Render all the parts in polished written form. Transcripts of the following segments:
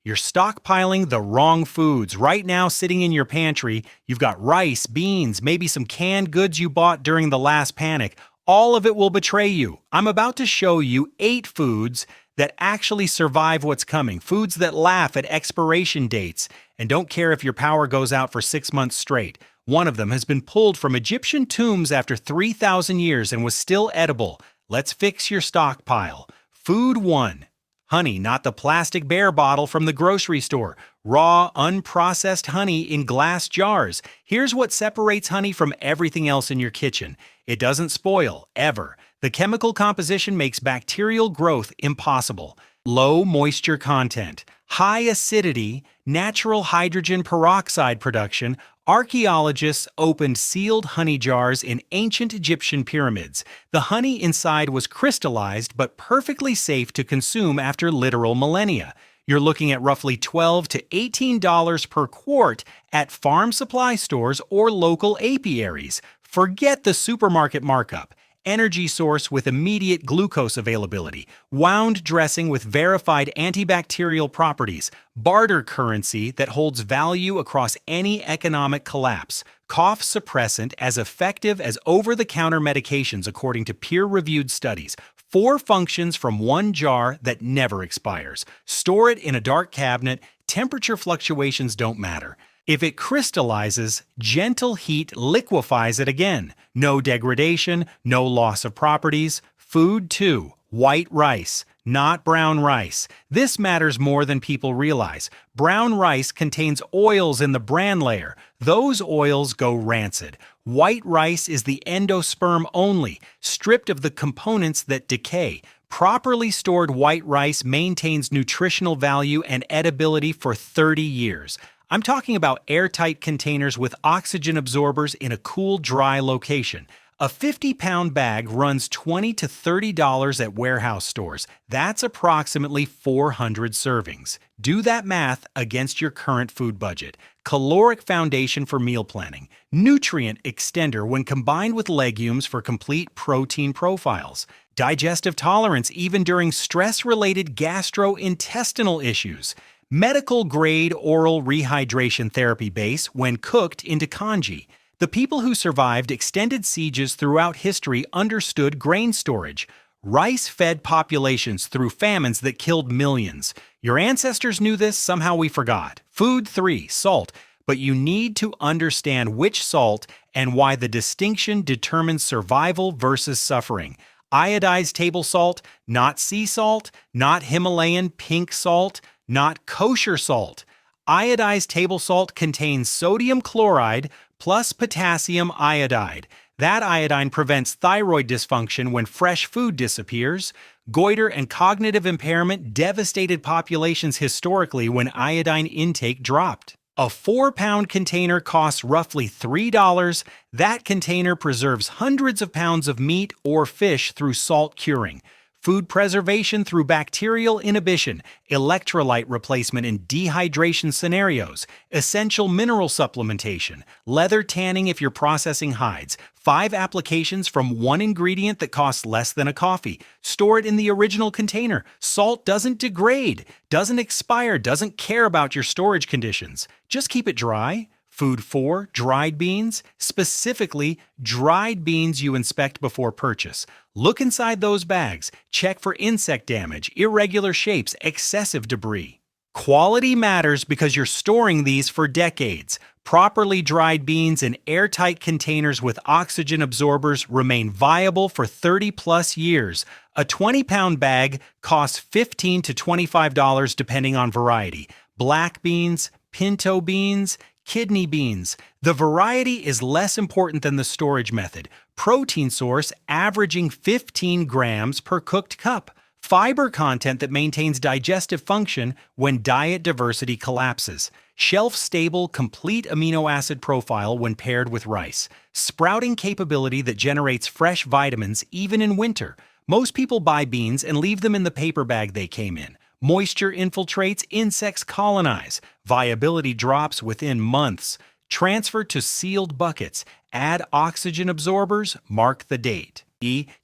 You're stockpiling the wrong foods. Right now, sitting in your pantry, you've got rice, beans, maybe some canned goods you bought during the last panic. All of it will betray you. I'm about to show you 8 foods that actually survive what's coming, foods that laugh at expiration dates and don't care if your power goes out for 6 months straight. One of them has been pulled from Egyptian tombs after 3,000 years and was still edible. Let's fix your stockpile. Food 1. Honey, not the plastic bear bottle from the grocery store. Raw, unprocessed honey in glass jars. Here's what separates honey from everything else in your kitchen. It doesn't spoil, ever. The chemical composition makes bacterial growth impossible. Low moisture content, high acidity, natural hydrogen peroxide production. Archaeologists opened sealed honey jars in ancient Egyptian pyramids. The honey inside was crystallized but perfectly safe to consume after literal millennia. You're looking at roughly $12 to $18 per quart at farm supply stores or local apiaries. Forget the supermarket markup. Energy source with immediate glucose availability, wound dressing with verified antibacterial properties, barter currency that holds value across any economic collapse, cough suppressant as effective as over-the-counter medications according to peer-reviewed studies, 4 functions from one jar that never expires. Store it in a dark cabinet, temperature fluctuations don't matter. If it crystallizes, gentle heat liquefies it again. No degradation, no loss of properties. Food 2. White rice, not brown rice. This matters more than people realize. Brown rice contains oils in the bran layer. Those oils go rancid. White rice is the endosperm only, stripped of the components that decay. Properly stored white rice maintains nutritional value and edibility for 30 years. I'm talking about airtight containers with oxygen absorbers in a cool, dry location. A 50-pound bag runs $20 to $30 at warehouse stores. That's approximately 400 servings. Do that math against your current food budget. Caloric foundation for meal planning. Nutrient extender when combined with legumes for complete protein profiles. Digestive tolerance even during stress-related gastrointestinal issues. Medical-grade oral rehydration therapy base when cooked into congee. The people who survived extended sieges throughout history understood grain storage. Rice fed populations through famines that killed millions. Your ancestors knew this, somehow we forgot. Food 3, salt. But you need to understand which salt and why the distinction determines survival versus suffering. Iodized table salt, not sea salt, not Himalayan pink salt, not kosher salt. Iodized table salt contains sodium chloride plus potassium iodide. That iodine prevents thyroid dysfunction when fresh food disappears. Goiter and cognitive impairment devastated populations historically when iodine intake dropped. A 4-pound container costs roughly $3. That container preserves hundreds of pounds of meat or fish through salt curing. Food preservation through bacterial inhibition, electrolyte replacement in dehydration scenarios, essential mineral supplementation, leather tanning if you're processing hides, 5 applications from one ingredient that costs less than a coffee. Store it in the original container. Salt doesn't degrade, doesn't expire, doesn't care about your storage conditions. Just keep it dry. Food 4, dried beans, specifically dried beans you inspect before purchase. Look inside those bags, check for insect damage, irregular shapes, excessive debris. Quality matters because you're storing these for decades. Properly dried beans in airtight containers with oxygen absorbers remain viable for 30+ years. A 20-pound bag costs $15 to $25 depending on variety. Black beans, pinto beans, kidney beans. The variety is less important than the storage method. Protein source averaging 15 grams per cooked cup. Fiber content that maintains digestive function when diet diversity collapses. Shelf-stable, complete amino acid profile when paired with rice. Sprouting capability that generates fresh vitamins even in winter. Most people buy beans and leave them in the paper bag they came in. Moisture infiltrates, insects colonize. Viability drops within months. Transfer to sealed buckets. Add oxygen absorbers. Mark the date.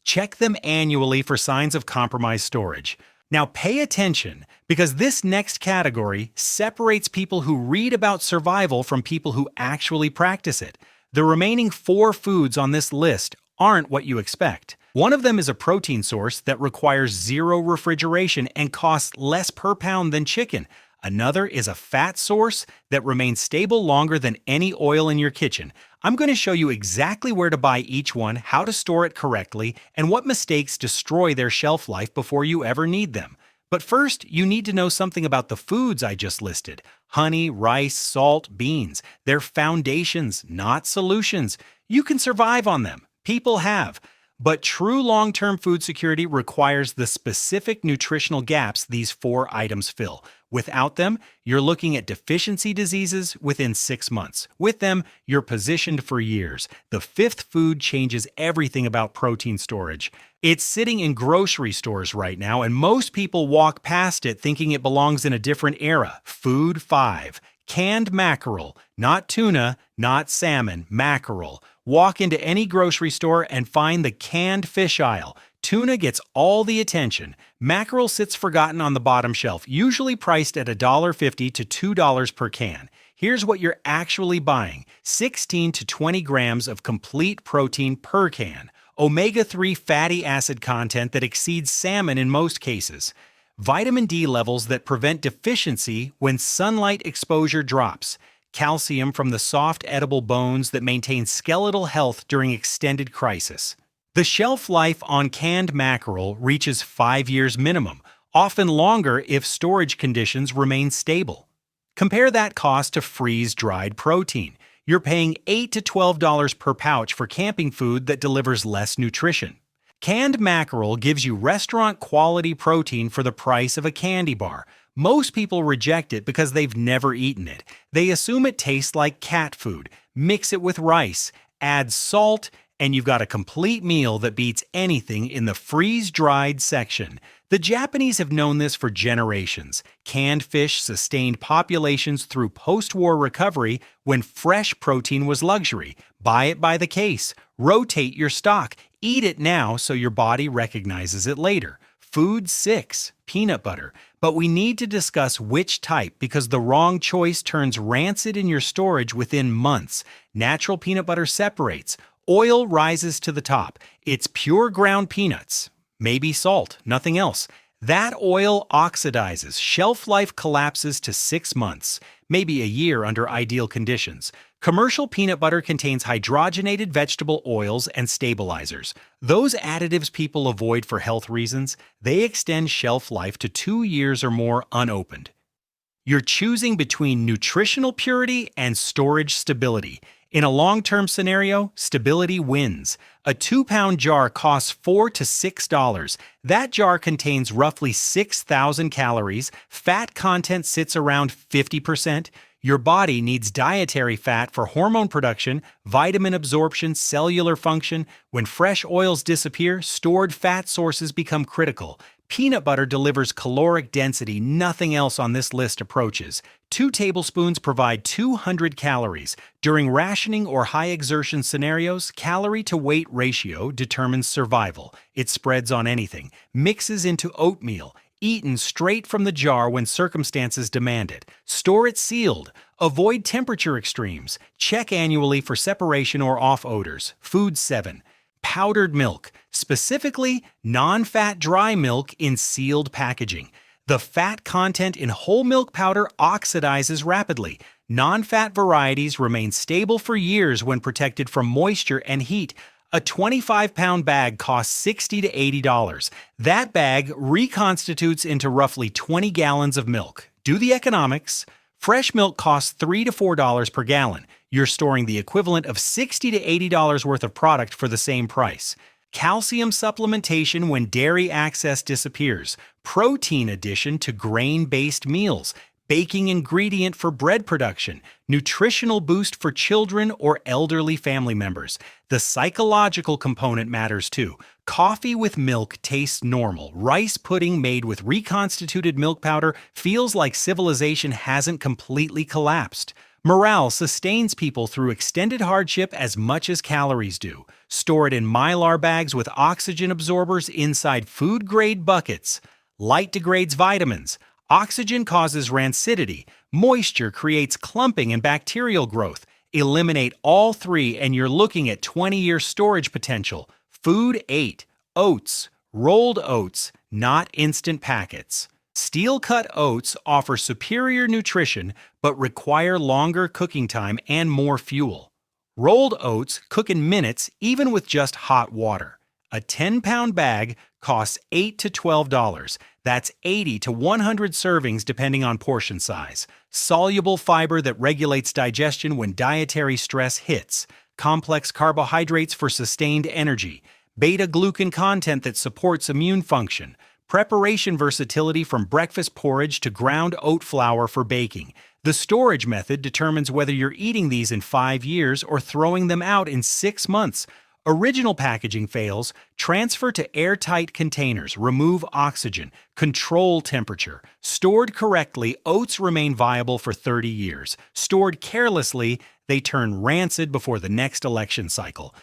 Check them annually for signs of compromised storage. Now pay attention because this next category separates people who read about survival from people who actually practice it. The remaining four foods on this list aren't what you expect. One of them is a protein source that requires zero refrigeration and costs less per pound than chicken. Another is a fat source that remains stable longer than any oil in your kitchen. I'm going to show you exactly where to buy each one, how to store it correctly, and what mistakes destroy their shelf life before you ever need them. But first, you need to know something about the foods I just listed. Honey, rice, salt, beans. They're foundations, not solutions. You can survive on them. People have. But true long-term food security requires the specific nutritional gaps these four items fill. Without them, you're looking at deficiency diseases within 6 months. With them, you're positioned for years. The fifth food changes everything about protein storage. It's sitting in grocery stores right now, and most people walk past it thinking it belongs in a different era. Food 5. Canned mackerel. Not tuna, not salmon, mackerel. Walk into any grocery store and find the canned fish aisle. Tuna gets all the attention. Mackerel sits forgotten on the bottom shelf, usually priced at $1.50 to $2 per can. Here's what you're actually buying: 16 to 20 grams of complete protein per can. Omega-3 fatty acid content that exceeds salmon in most cases. Vitamin D levels that prevent deficiency when sunlight exposure drops. Calcium from the soft edible bones that maintain skeletal health during extended crisis. The shelf life on canned mackerel reaches 5 years minimum, often longer if storage conditions remain stable. Compare that cost to freeze-dried protein. You're paying $8 to $12 per pouch for camping food that delivers less nutrition. Canned mackerel gives you restaurant-quality protein for the price of a candy bar. Most people reject it because they've never eaten it. They assume it tastes like cat food. Mix it with rice, add salt, and you've got a complete meal that beats anything in the freeze-dried section. The Japanese have known this for generations. Canned fish sustained populations through post-war recovery when fresh protein was luxury. Buy it by the case. Rotate your stock. Eat it now so your body recognizes it later. Food 6. Peanut butter. But we need to discuss which type because the wrong choice turns rancid in your storage within months. Natural peanut butter separates. Oil rises to the top. It's pure ground peanuts. Maybe salt, nothing else. That oil oxidizes. Shelf life collapses to 6 months, maybe a year under ideal conditions. Commercial peanut butter contains hydrogenated vegetable oils and stabilizers. Those additives people avoid for health reasons, they extend shelf life to 2 years or more unopened. You're choosing between nutritional purity and storage stability. In a long-term scenario, stability wins. A 2-pound jar costs $4 to $6. That jar contains roughly 6,000 calories. Fat content sits around 50%. Your body needs dietary fat for hormone production, vitamin absorption, cellular function. When fresh oils disappear, stored fat sources become critical. Peanut butter delivers caloric density nothing else on this list approaches. 2 tablespoons provide 200 calories. During rationing or high exertion scenarios, calorie-to-weight ratio determines survival. It spreads on anything, mixes into oatmeal, eaten straight from the jar when circumstances demand it. Store it sealed. Avoid temperature extremes. Check annually for separation or off odors. Food 7. Powdered milk, specifically non-fat dry milk in sealed packaging. The fat content in whole milk powder oxidizes rapidly. Non-fat varieties remain stable for years when protected from moisture and heat. A 25-pound bag costs $60 to $80. That bag reconstitutes into roughly 20 gallons of milk. Do the economics. Fresh milk costs $3 to $4 per gallon. You're storing the equivalent of $60 to $80 worth of product for the same price. Calcium supplementation when dairy access disappears. Protein addition to grain-based meals. Baking ingredient for bread production. Nutritional boost for children or elderly family members. The psychological component matters too. Coffee with milk tastes normal. Rice pudding made with reconstituted milk powder feels like civilization hasn't completely collapsed. Morale sustains people through extended hardship as much as calories do. Store it in Mylar bags with oxygen absorbers inside food-grade buckets. Light degrades vitamins. Oxygen causes rancidity. Moisture creates clumping and bacterial growth. Eliminate all three and you're looking at 20-year storage potential. Food 8. Oats. Rolled oats, not instant packets. Steel-cut oats offer superior nutrition but require longer cooking time and more fuel. Rolled oats cook in minutes even with just hot water. A 10-pound bag costs $8 to $12. That's 80 to 100 servings depending on portion size. Soluble fiber that regulates digestion when dietary stress hits. Complex carbohydrates for sustained energy. Beta-glucan content that supports immune function. Preparation versatility from breakfast porridge to ground oat flour for baking. The storage method determines whether you're eating these in 5 years or throwing them out in 6 months. Original packaging fails, transfer to airtight containers, remove oxygen, control temperature. Stored correctly, oats remain viable for 30 years. Stored carelessly, they turn rancid before the next election cycle.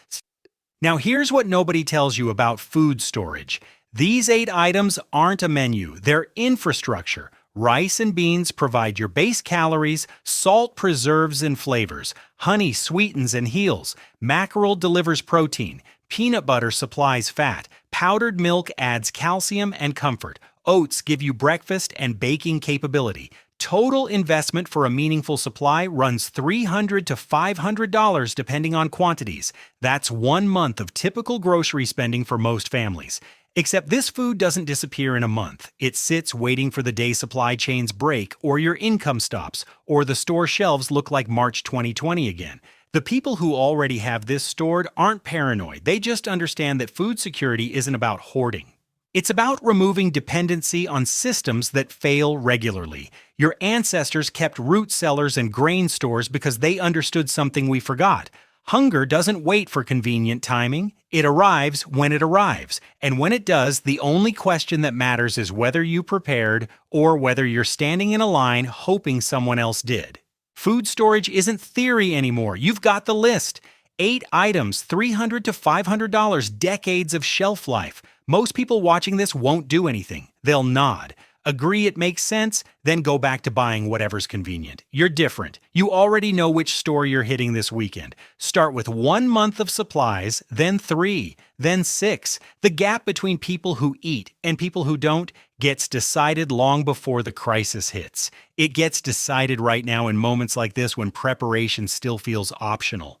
Now here's what nobody tells you about food storage. These 8 items aren't a menu, they're infrastructure. Rice and beans provide your base calories, salt preserves and flavors, honey sweetens and heals, mackerel delivers protein, peanut butter supplies fat, powdered milk adds calcium and comfort, oats give you breakfast and baking capability. Total investment for a meaningful supply runs $300 to $500 depending on quantities. That's 1 month of typical grocery spending for most families. Except this food doesn't disappear in a month. It sits waiting for the day supply chains break, or your income stops, or the store shelves look like March 2020 again. The people who already have this stored aren't paranoid. They just understand that food security isn't about hoarding. It's about removing dependency on systems that fail regularly. Your ancestors kept root cellars and grain stores because they understood something we forgot. Hunger doesn't wait for convenient timing. It arrives when it arrives. And when it does, the only question that matters is whether you prepared or whether you're standing in a line hoping someone else did. Food storage isn't theory anymore. You've got the list. 8 items, $300 to $500, decades of shelf life. Most people watching this won't do anything. They'll nod. Agree it makes sense, then go back to buying whatever's convenient. You're different. You already know which store you're hitting this weekend. Start with 1 month of supplies, then 3, then 6. The gap between people who eat and people who don't gets decided long before the crisis hits. It gets decided right now in moments like this when preparation still feels optional.